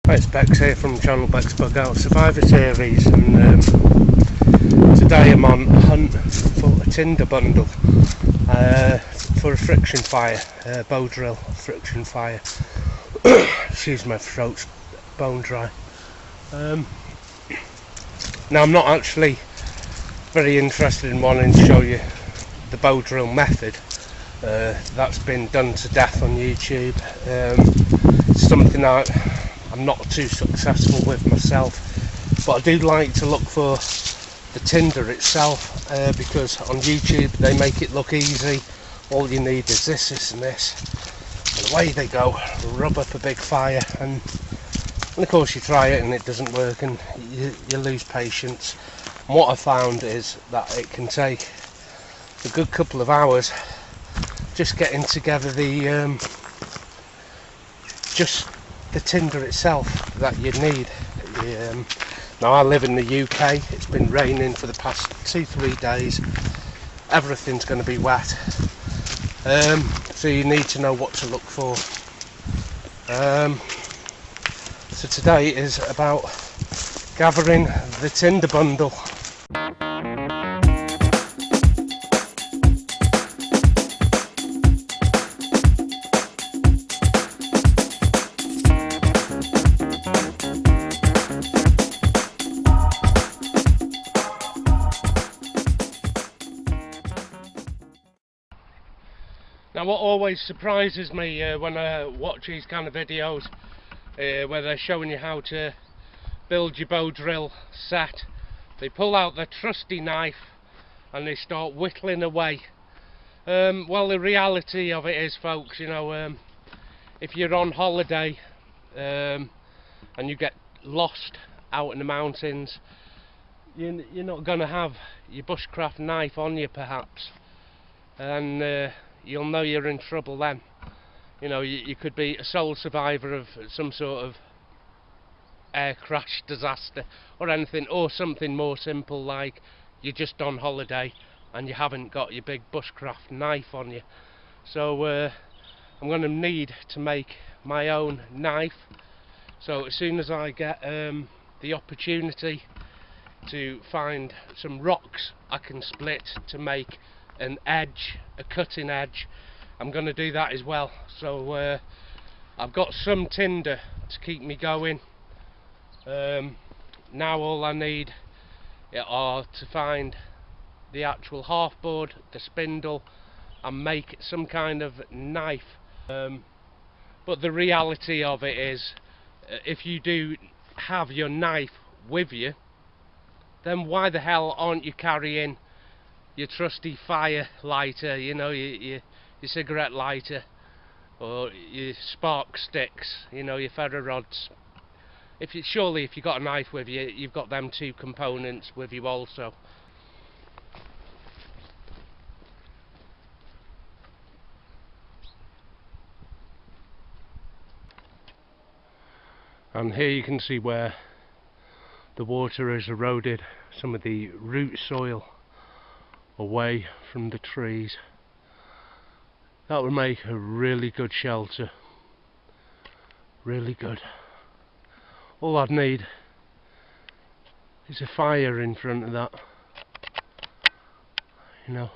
Hi, it's Bex here from channel bexbugoutsurvivor series, and today I'm on a hunt for a Tinder bundle for a friction fire, bow drill friction fire. Excuse my throat's bone dry. Now I'm not actually very interested in wanting to show you the bow drill method. That's been done to death on YouTube. It's something that I'm not too successful with myself, but I do like to look for the tinder itself, because on YouTube they make it look easy. All you need is this and this, and away they go, rub up a big fire, and of course you try it and it doesn't work, and you lose patience. And what I found is that it can take a good couple of hours just getting together the just the tinder itself that you need. Now I live in the UK, it's been raining for the past 2-3 days, everything's going to be wet, so you need to know what to look for. So today is about gathering the tinder bundle. Now what always surprises me when I watch these kind of videos where they're showing you how to build your bow drill set, they pull out their trusty knife and they start whittling away. Well, the reality of it is, folks, you know, if you're on holiday and you get lost out in the mountains, you're not going to have your bushcraft knife on you perhaps, and you'll know you're in trouble then. You know, you could be a sole survivor of some sort of air crash disaster or anything, or something more simple like you're just on holiday and you haven't got your big bushcraft knife on you. So I'm going to need to make my own knife. So as soon as I get the opportunity to find some rocks I can split to make an edge, a cutting edge, I'm going to do that as well. So I've got some tinder to keep me going. Now all I need are to find the actual half board, the spindle, and make some kind of knife. But the reality of it is, if you do have your knife with you, then why the hell aren't you carrying your trusty fire lighter, you know, your cigarette lighter, or your spark sticks, you know, your ferro rods? Surely if you've got a knife with you, you've got them two components with you also. And here you can see where the water has eroded some of the root soil away from the trees. That would make a really good shelter, really good. All I'd need is a fire in front of that, you know.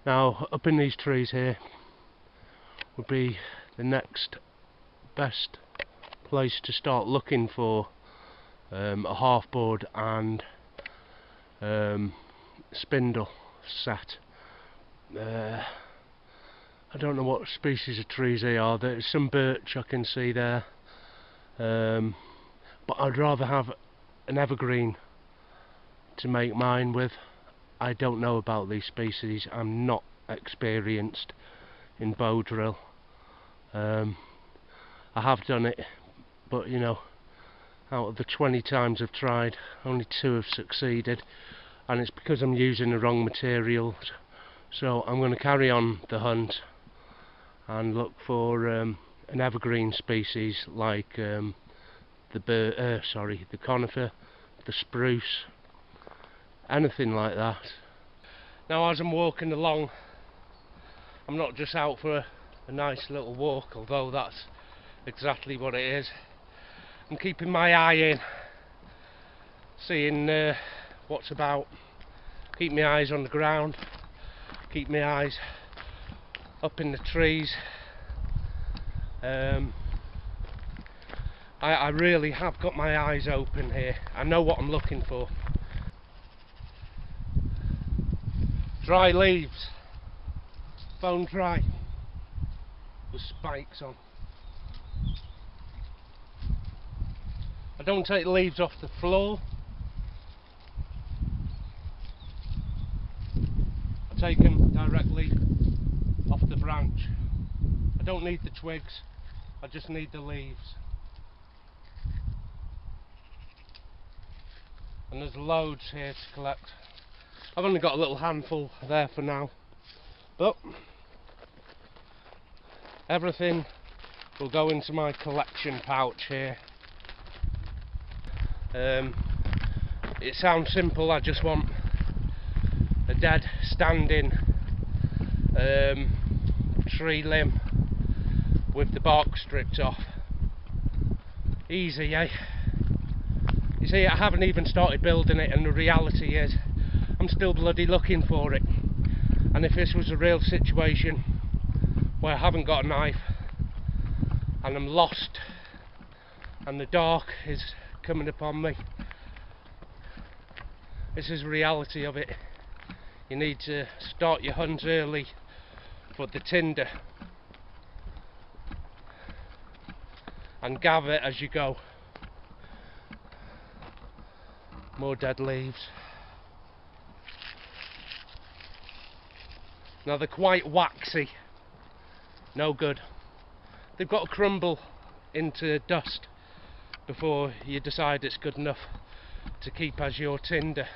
Now up in these trees here would be the next best place to start looking for a half board and spindle set. I don't know what species of trees they are. There's some birch I can see there, but I'd rather have an evergreen to make mine with. I don't know about these species, I'm not experienced in bow drill. I have done it, but you know, out of the 20 times I've tried, only 2 have succeeded, and it's because I'm using the wrong materials. So I'm going to carry on the hunt and look for an evergreen species like the conifer, the spruce, anything like that. Now as I'm walking along, I'm not just out for a nice little walk, although that's exactly what it is. I'm keeping my eye in, seeing what's about. Keep my eyes on the ground, keep my eyes up in the trees. I really have got my eyes open here. I know what I'm looking for. Dry leaves, bone dry, with spikes on. I don't take leaves off the floor. I take them directly off the branch. I don't need the twigs, I just need the leaves. And there's loads here to collect. I've only got a little handful there for now, but everything will go into my collection pouch here. It sounds simple, I just want a dead standing tree limb with the bark stripped off. Easy, eh? You see, I haven't even started building it, and the reality is I'm still bloody looking for it. And if this was a real situation where I haven't got a knife and I'm lost and the dark is coming upon me, this is the reality of it. You need to start your hunt early for the tinder and gather as you go. More dead leaves. Now they're quite waxy, no good. They've got to crumble into dust before you decide it's good enough to keep as your tinder.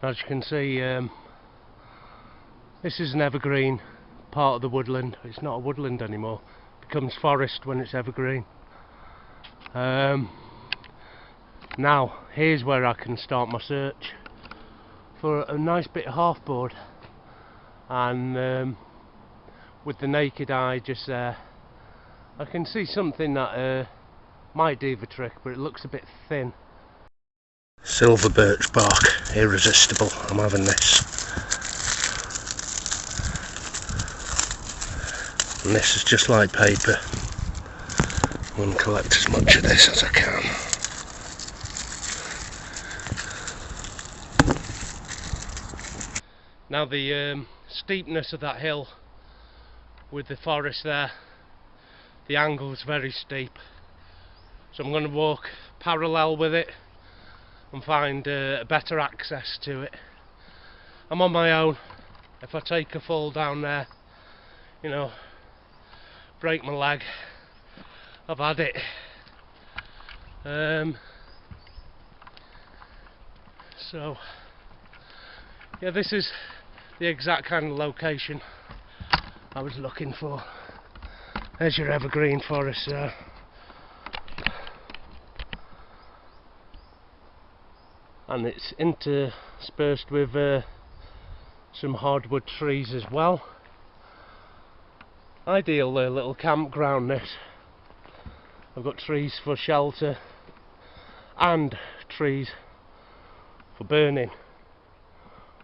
As you can see, this is an evergreen part of the woodland. It's not a woodland anymore, it becomes forest when it's evergreen. Now here's where I can start my search for a nice bit of half-board, and with the naked eye just there I can see something that might do the trick, but it looks a bit thin. Silver birch bark, irresistible. I'm having this. And this is just like paper. I'm going to collect as much of this as I can. Now the steepness of that hill with the forest there, the angle is very steep, so I'm going to walk parallel with it and find a better access to it. I'm on my own. If I take a fall down there, you know, break my leg, I've had it. So yeah, this is the exact kind of location I was looking for. There's your evergreen forest there. And it's interspersed with some hardwood trees as well. Ideal little campground this. I've got trees for shelter and trees for burning.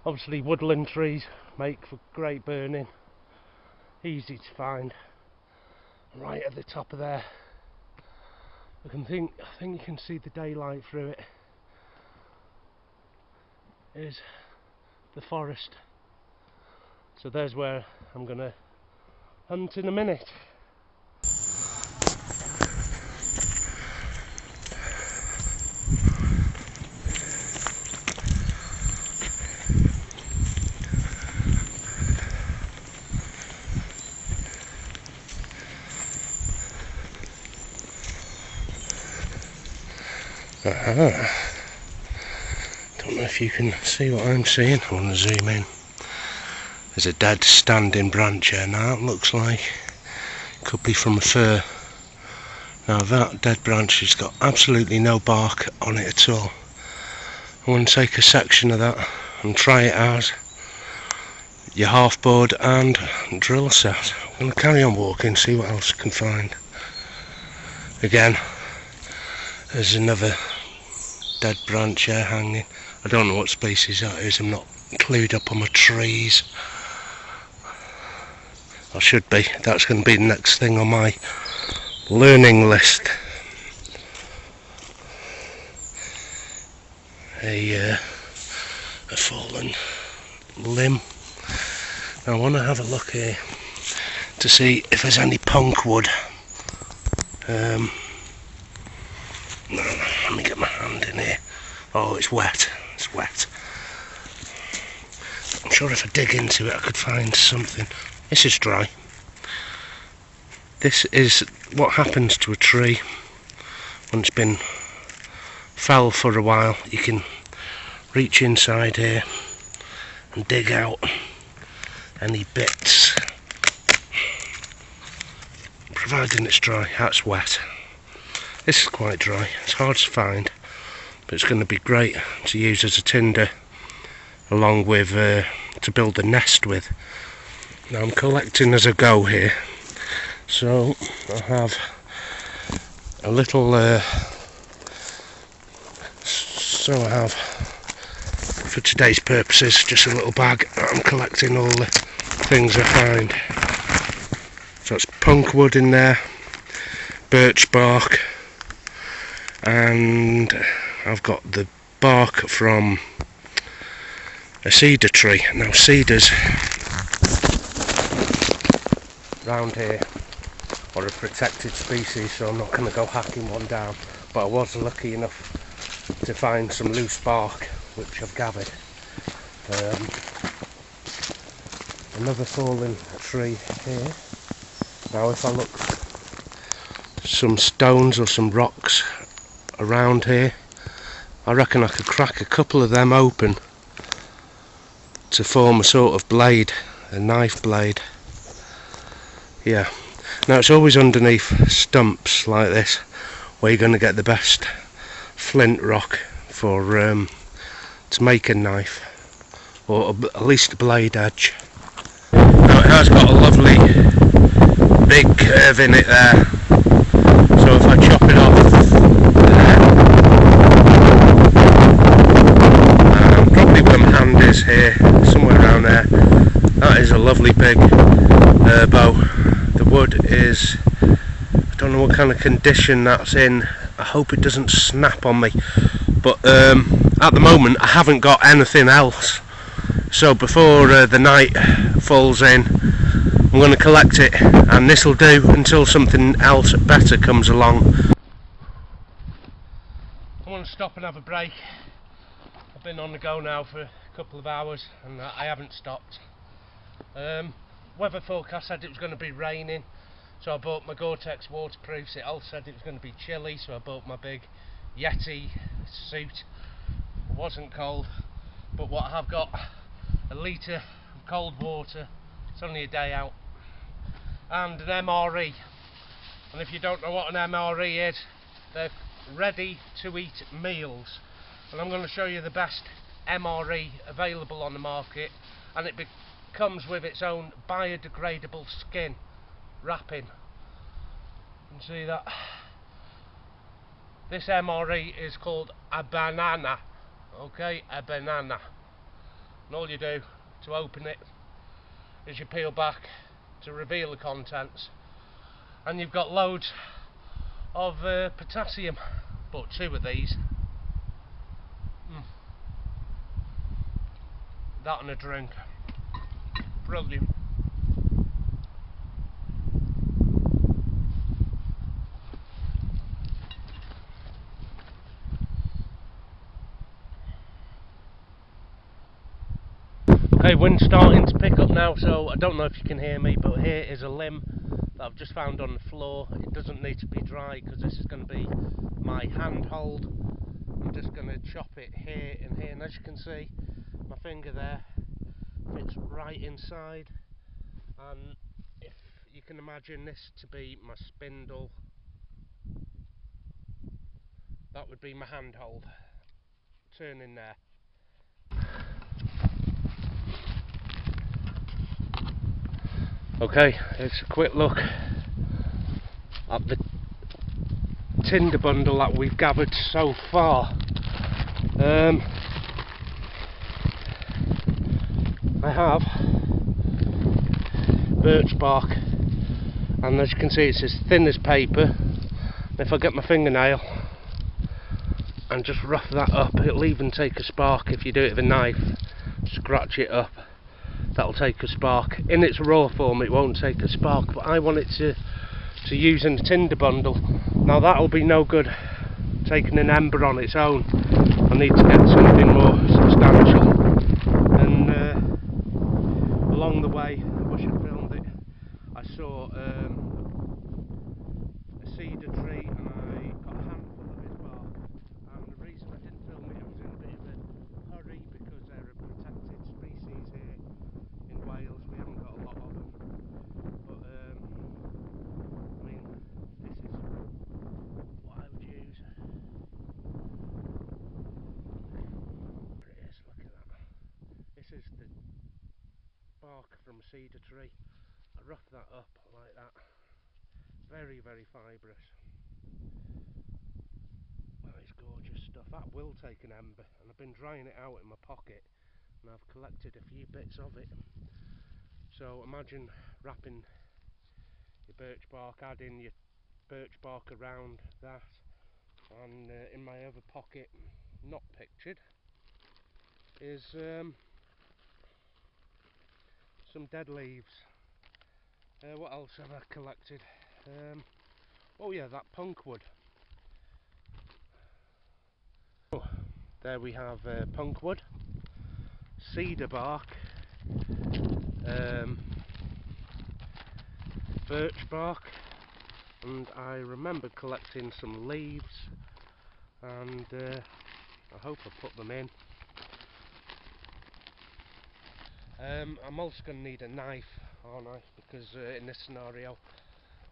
Obviously woodland trees make for great burning, easy to find. Right at the top of there, I think you can see the daylight through it, is the forest. So there's where I'm gonna hunt in a minute. Don't know if you can see what I'm seeing. I want to zoom in. There's a dead standing branch here now, it looks like. Could be from a fir. Now that dead branch has got absolutely no bark on it at all. I want to take a section of that and try it out. Your half board and drill set. I'm going to carry on walking, see what else I can find. Again, There's another dead branch here hanging. I don't know what species that is, I'm not clued up on my trees. I should be, that's going to be the next thing on my learning list. A fallen limb. Now I want to have a look here to see if there's any punk wood. Let me get my hand in here. Oh, it's wet. It's wet. I'm sure if I dig into it I could find something. This is dry. This is what happens to a tree when it's been fell for a while. You can reach inside here and dig out any bits, providing it's dry. That's wet. This is quite dry. It's hard to find, but it's going to be great to use as a tinder along with to build a nest with. Now I'm collecting as I go here, so I have a little so I have, for today's purposes, just a little bag. I'm collecting all the things I find. So it's punk wood in there, birch bark, and I've got the bark from a cedar tree. Now cedars round here are a protected species, so I'm not going to go hacking one down, but I was lucky enough to find some loose bark which I've gathered. Another fallen tree here. Now if I look some stones or some rocks around here, I reckon I could crack a couple of them open to form a sort of blade, a knife blade. Yeah. Now it's always underneath stumps like this where you're going to get the best flint rock for to make a knife, or at least a blade edge. Now it has got a lovely big curve in it there, so if I chop it off there, probably where my hand is here, somewhere around there, that is a lovely big bow. The wood is, I don't know what kind of condition that's in. I hope it doesn't snap on me, but at the moment I haven't got anything else, so before the night falls in I'm going to collect it, and this will do until something else better comes along. I want to stop and have a break. I've been on the go now for a couple of hours and I haven't stopped. Weather forecast said it was going to be raining, so I bought my Gore-Tex waterproofs. It also said it was going to be chilly, so I bought my big Yeti suit. It wasn't cold, but what I have got, a litre of cold water. It's only a day out, and an MRE. And if you don't know what an MRE is, they're ready to eat meals, and I'm going to show you the best MRE available on the market, and it comes with its own biodegradable skin wrapping. You can see that. This MRE is called a banana. Okay, a banana. And all you do to open it is you peel back to reveal the contents, and you've got loads of potassium. Bought 2 of these. That and a drink. Brilliant. Okay, wind's starting to pick up now, so I don't know if you can hear me, but here is a limb that I've just found on the floor. It doesn't need to be dry because this is going to be my handhold. I'm just going to chop it here and here, and as you can see, my finger there fits right inside, and if you can imagine this to be my spindle, that would be my handhold. Turn in there. Okay, it's a quick look at the tinder bundle that we've gathered so far. I have birch bark, and as you can see it's as thin as paper. If I get my fingernail and just rough that up, it'll even take a spark. If you do it with a knife, scratch it up, that'll take a spark. In its raw form it won't take a spark, but I want it to use in a tinder bundle. Now that'll be no good taking an ember on its own. I need to get something more substantial. And along the way, I wish I filmed it, I saw a cedar tree and I got a handful of its bark. And the reason I didn't film it, I was in a bit of a hurry because they're a protected species here in Wales. We haven't got a lot of them. But I mean, this is what I would use. There it is, look at that. This is the bark from a cedar tree. I rough that up like that. Very, very fibrous. That is gorgeous stuff. That will take an ember, and I've been drying it out in my pocket and I've collected a few bits of it. So imagine wrapping your birch bark, adding your birch bark around that, and in my other pocket, not pictured, is some dead leaves. What else have I collected? Oh yeah, that punk wood. Oh, there we have punk wood, cedar bark, birch bark, and I remember collecting some leaves, and I hope I put them in. I'm also going to need a knife, aren't I? Because in this scenario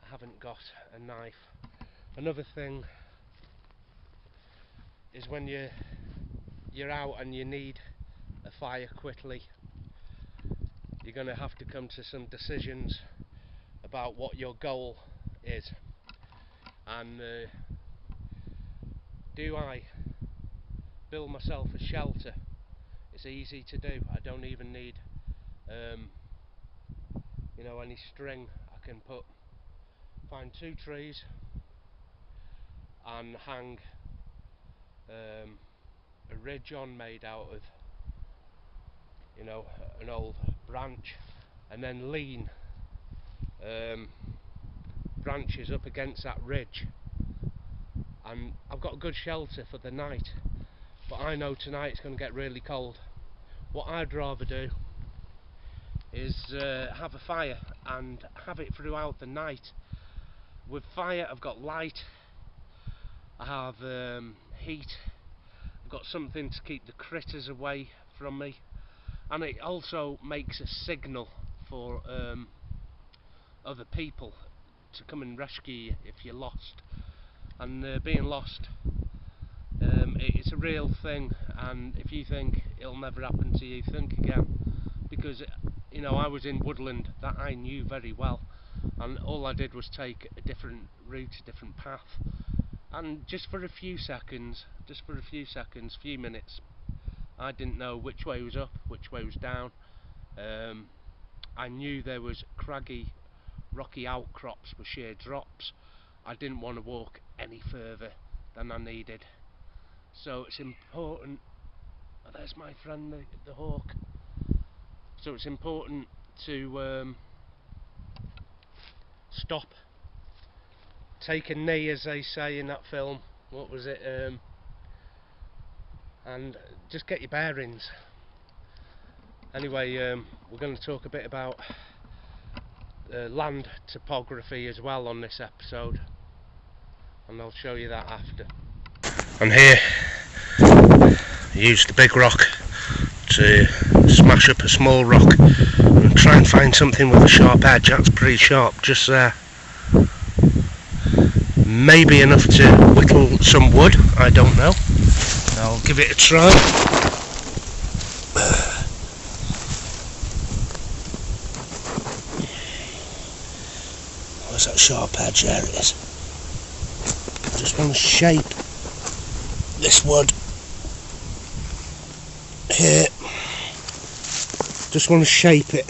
I haven't got a knife. Another thing is when you're out and you need a fire quickly, you're going to have to come to some decisions about what your goal is. And do I build myself a shelter? It's easy to do. I don't even need you know, any string. I can find 2 trees and hang a ridge on made out of, you know, an old branch, and then lean branches up against that ridge, and I've got a good shelter for the night. But I know tonight it's going to get really cold. What I'd rather do is have a fire and have it throughout the night. With fire I've got light, I have heat, I've got something to keep the critters away from me, and it also makes a signal for other people to come and rescue you if you're lost. And being lost, it's a real thing, and if you think it'll never happen to you, think again. Because you know, I was in woodland that I knew very well, and all I did was take a different route, a different path, and just for a few seconds, few minutes, I didn't know which way was up, which way was down. I knew there was craggy, rocky outcrops with sheer drops. I didn't want to walk any further than I needed. So it's important. Oh, there's my friend the hawk. So it's important to stop, take a knee, as they say in that film. What was it? And just get your bearings. Anyway, we're going to talk a bit about land topography as well on this episode, and I'll show you that after. And here, I used the big rock to smash up a small rock and try and find something with a sharp edge. That's pretty sharp just there. Maybe enough to whittle some wood, I don't know. I'll give it a try. Where's that sharp edge? There it is. Just want to shape this wood here. Just want to shape it.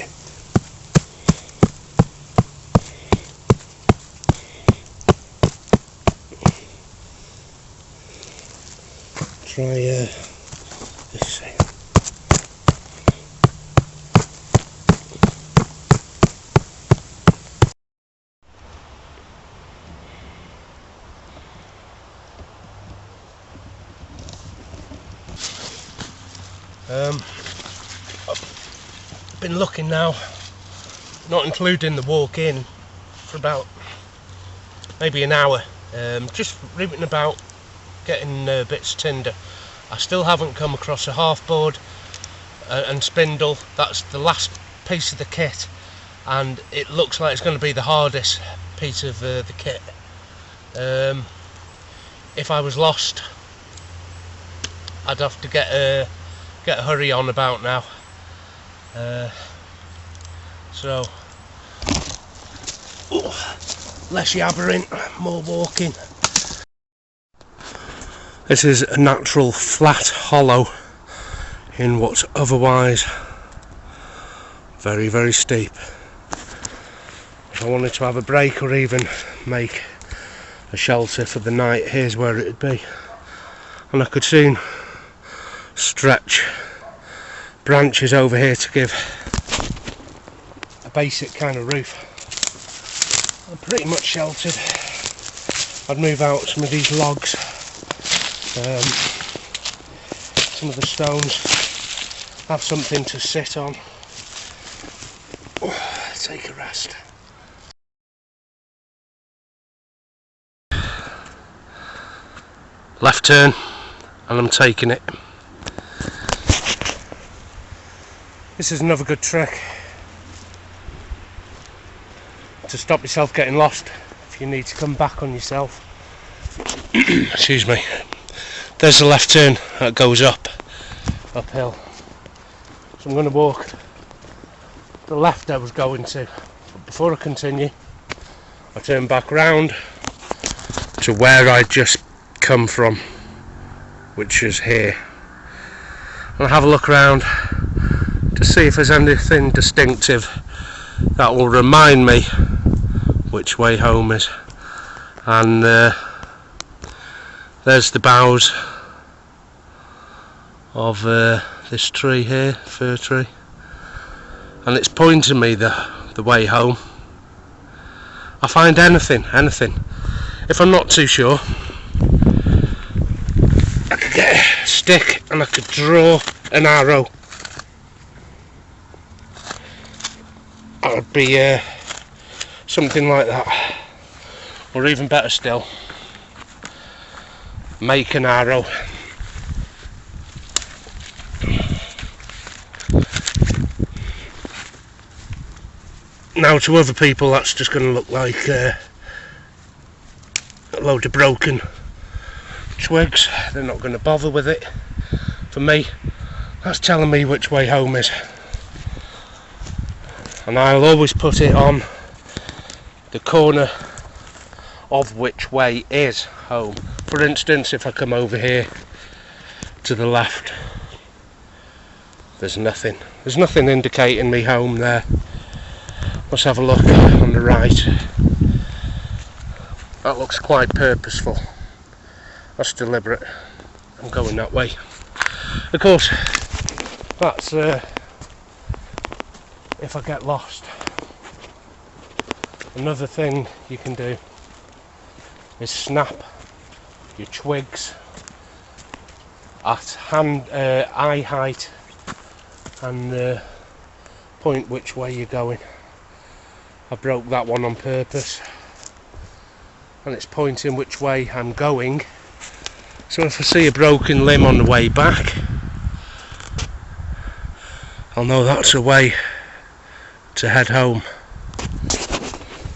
Try this thing. I've been looking now, not including the walk in, for about maybe an hour, just rooting about, getting bits of tinder. I still haven't come across a half board and spindle. That's the last piece of the kit, and it looks like it's going to be the hardest piece of the kit. If I was lost, I'd have to get a hurry on about now. So less yabbering, more walking. This is a natural flat hollow in what's otherwise very, very steep. If I wanted to have a break or even make a shelter for the night, here's where it would be. And I could soon stretch branches over here to give a basic kind of roof. I'm pretty much sheltered. I'd move out some of these logs, some of the stones, have something to sit on, take a rest. Left turn, and I'm taking it. This is another good trick to stop yourself getting lost if you need to come back on yourself. Excuse me. There's the left turn that goes uphill. So I'm going to walk the left I was going to. But before I continue, I turn back round to where I just come from, which is here. And I have a look around to see if there's anything distinctive that will remind me which way home is. And there's the boughs of this tree here, fir tree, and it's pointing me the way home. I find anything. If I'm not too sure, I could get a stick and I could draw an arrow. That would be something like that, or even better still, make an arrow. Now to other people that's just going to look like a load of broken twigs. They're not going to bother with it. For me, that's telling me which way home is. And I'll always put it on the corner of which way is home. For instance, if I come over here to the left, there's nothing indicating me home there. Let's have a look on the right. That looks quite purposeful. That's deliberate. I'm going that way. Of course, that's if I get lost. Another thing you can do is snap your twigs at eye height and point which way you're going. I broke that one on purpose, and it's pointing which way I'm going. So if I see a broken limb on the way back, I'll know that's a way to head home.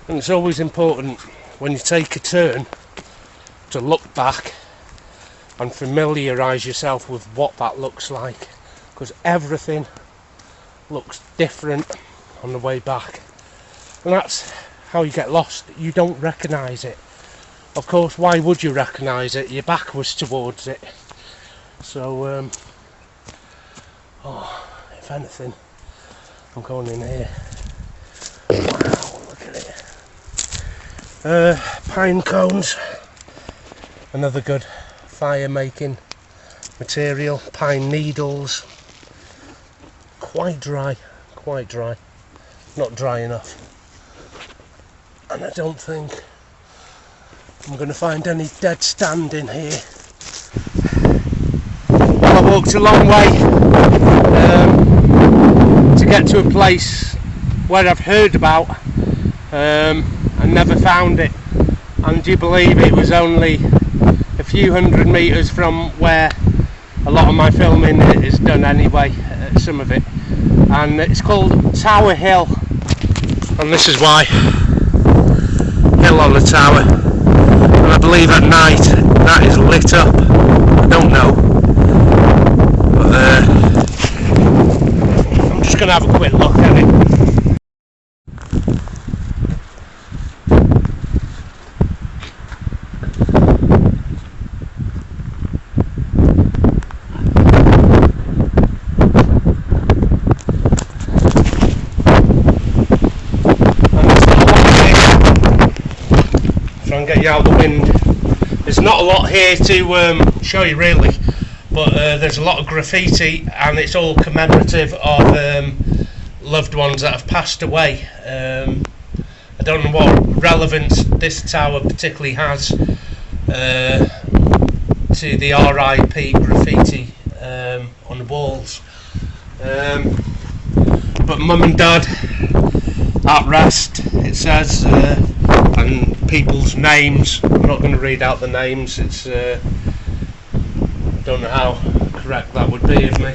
And it's always important when you take a turn to look back and familiarise yourself with what that looks like, because everything looks different on the way back. And that's how you get lost. You don't recognise it. of course, why would you recognise it? Your back was towards it. So, oh, if anything, I'm going in here. Wow, look at it. Pine cones, another good fire making material. Pine needles, quite dry, not dry enough. And I don't think I'm going to find any dead stand in here. Well, I walked a long way to get to a place where I've heard about and never found it. And do you believe it was only a few hundred metres from where a lot of my filming is done anyway, some of it. And it's called Tower Hill, and this is why. Hill on the tower, and I believe at night that is lit up. I don't know, but I'm just going to have a quick look at it. And get you out of the wind. There's not a lot here to show you really, but there's a lot of graffiti, and it's all commemorative of loved ones that have passed away. I don't know what relevance this tower particularly has to the RIP graffiti on the walls, but Mum and Dad at rest, it says, and people's names. I'm not going to read out the names, it's I don't know how correct that would be of me.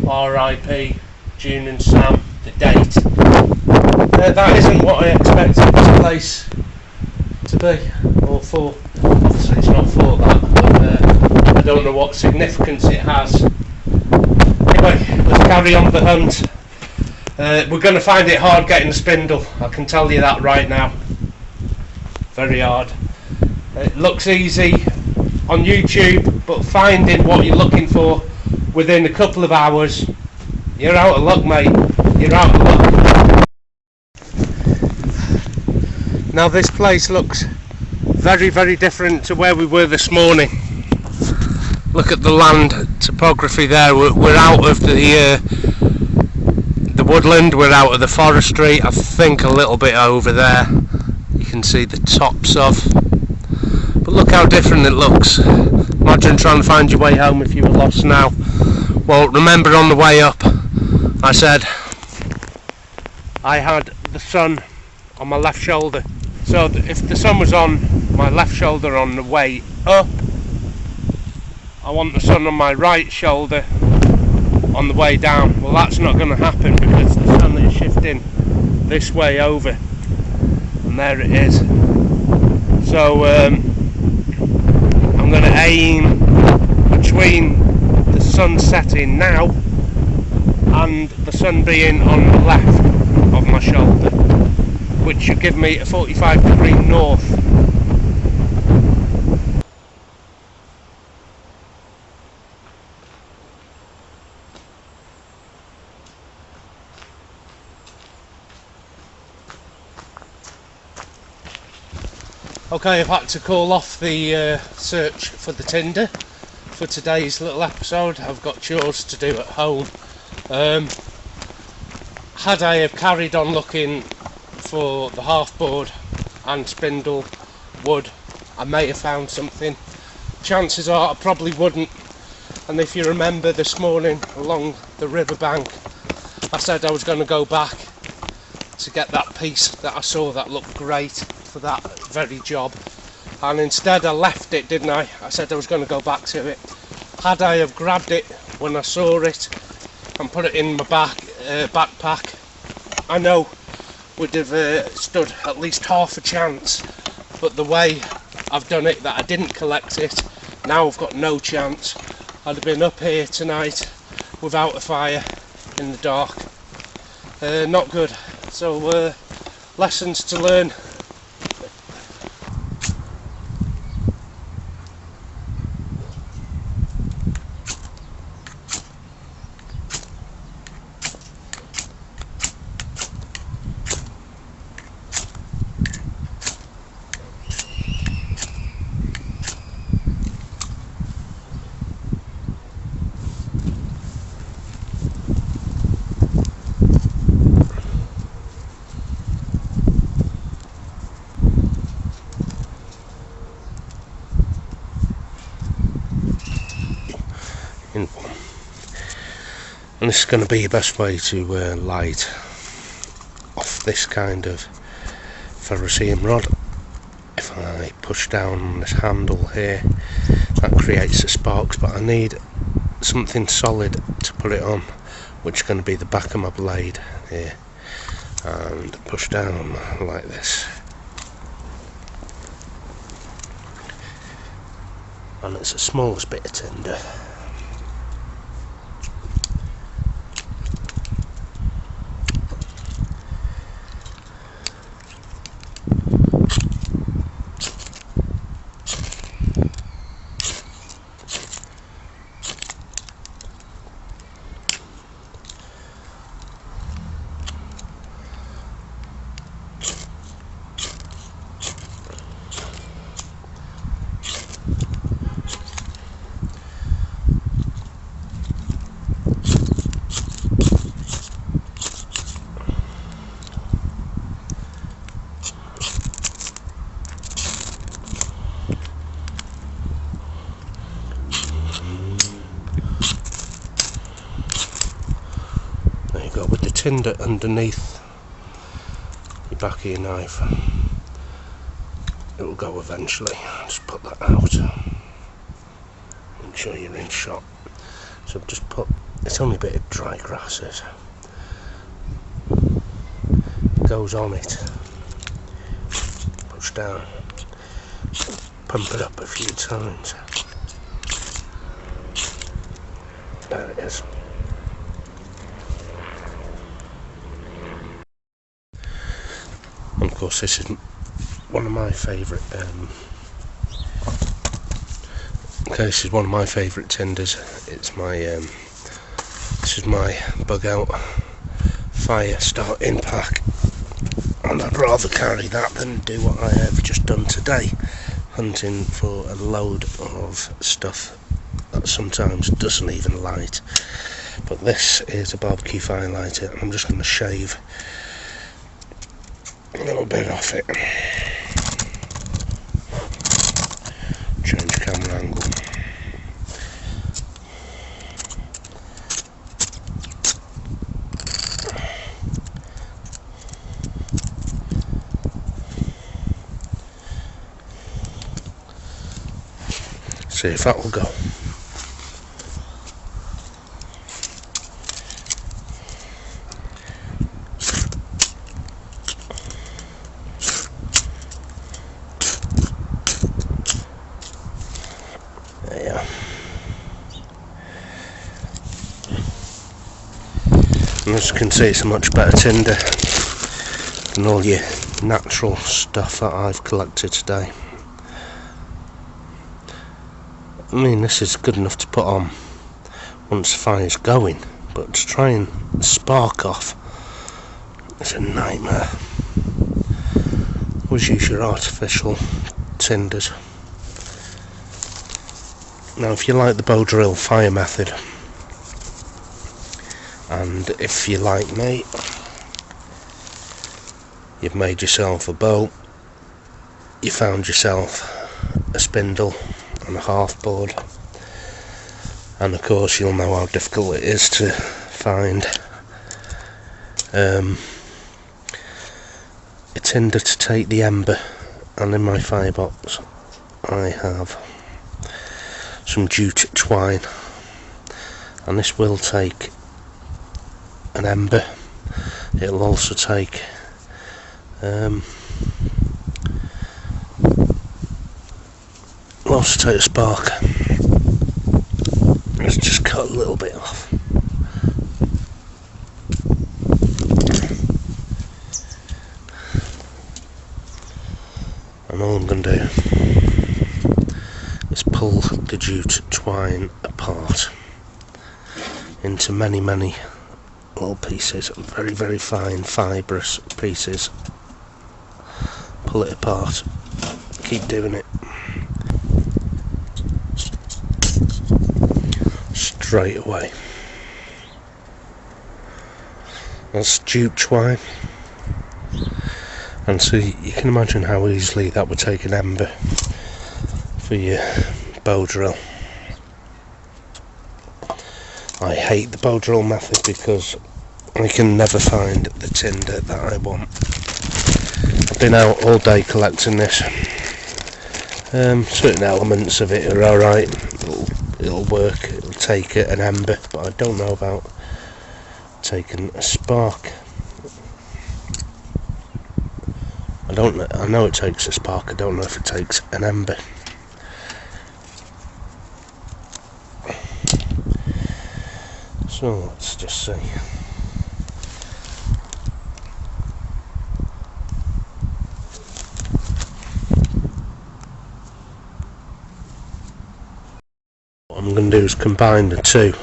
RIP June and Sam, the date. That isn't what I expected this place to be, or for. Obviously it's not for that, but I don't know what significance it has. Anyway, let's carry on the hunt. We're going to find it hard getting the spindle, I can tell you that right now. Very hard. It looks easy on YouTube, but finding what you're looking for within a couple of hours, you're out of luck, mate. You're out of luck. Now this place looks very, very different to where we were this morning. Look at the land topography there. We're out of the woodland, we're out of the forestry. I think a little bit over there you can see the tops of, but look how different it looks. Imagine trying to find your way home if you were lost now. Well, remember on the way up I said I had the sun on my left shoulder, so if the sun was on my left shoulder on the way up, I want the sun on my right shoulder on the way down. Well, that's not going to happen because the sun is shifting this way over, and there it is. So I'm going to aim between the sun setting now and the sun being on the left of my shoulder, which should give me a 45-degree north. Okay, I've had to call off the search for the tinder for today's little episode. I've got chores to do at home. Had I have carried on looking for the half board and spindle wood, I may have found something. Chances are I probably wouldn't. And if you remember this morning along the riverbank, I said I was going to go back to get that piece that I saw that looked great for that very job, and instead I left it, didn't I? I said I was going to go back to it. Had I have grabbed it when I saw it and put it in my backpack, I know would have stood at least half a chance, but the way I've done it, that I didn't collect it, now I've got no chance. I'd have been up here tonight without a fire in the dark. Not good. So lessons to learn. in one. And this is going to be the best way to light off this kind of ferrocerium rod. If I push down on this handle here, that creates the sparks, but I need something solid to put it on, which is going to be the back of my blade here, and push down like this, and it's the smallest bit of tinder. With the tinder underneath your back of your knife, it will go eventually. Just put that out, make sure you're in shot. So just put, it's only a bit of dry grasses, goes on it, push down, pump it up a few times. There it is. And of course, this is one of my favourite. This is one of my favourite tinders. It's my this is my bug out fire starting pack, and I'd rather carry that than do what I have just done today, hunting for a load of stuff that sometimes doesn't even light. But this is a barbecue fire lighter, and I'm just going to shave a little bit off it. Change camera angle. See if that will go. And as you can see, it's a much better tinder than all your natural stuff that I've collected today. I mean, this is good enough to put on once the fire's going, but to try and spark off, it's a nightmare. Always use your artificial tinders. Now, if you like the bow drill fire method, and if you like me, you've made yourself a bow, you found yourself a spindle and a half board, and of course you'll know how difficult it is to find a tinder to take the ember. And in my firebox I have some jute twine, and this will take an ember. It'll also take a spark. Let's just cut a little bit off. And all I'm going to do is pull the jute twine apart into many little pieces, very, very fine fibrous pieces. Pull it apart, keep doing it straight away. That's jute twine, and so you can imagine how easily that would take an ember for your bow drill. I hate the bow drill method because I can never find the tinder that I want. I've been out all day collecting this. Certain elements of it are alright, it'll work, it'll take an ember, but I don't know about taking a spark. I know it takes a spark, I don't know if it takes an ember. So let's just see. What I'm going to do is combine the two.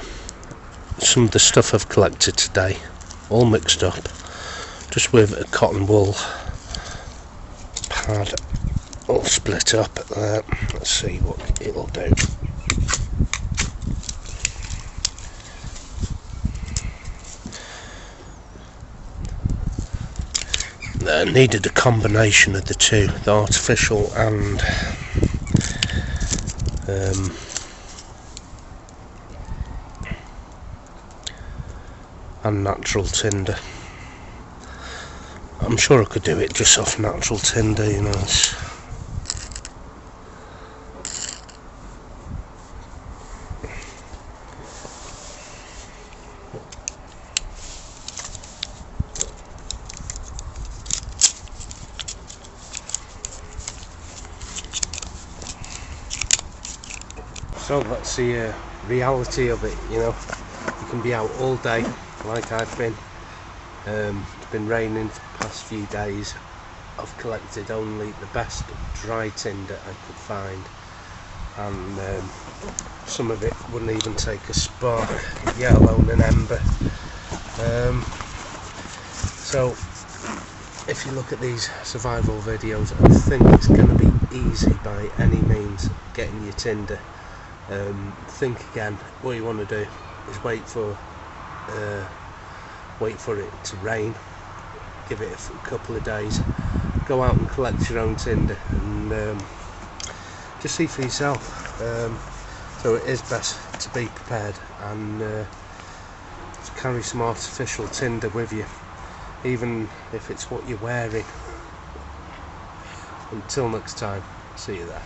Some of the stuff I've collected today, all mixed up, just with a cotton wool pad, all split up. Let's see what it'll do. Needed a combination of the two, the artificial and natural tinder. I'm sure I could do it just off natural tinder, you know. So that's the reality of it, you know. You can be out all day like I've been. It's been raining for the past few days. I've collected only the best dry tinder I could find, and some of it wouldn't even take a spark, yet alone an ember. So if you look at these survival videos, I think it's going to be easy by any means getting your tinder. Think again. What you want to do is wait for it to rain, give it a couple of days, go out and collect your own tinder, and just see for yourself. So it is best to be prepared and to carry some artificial tinder with you, even if it's what you're wearing. Until next time, see you there.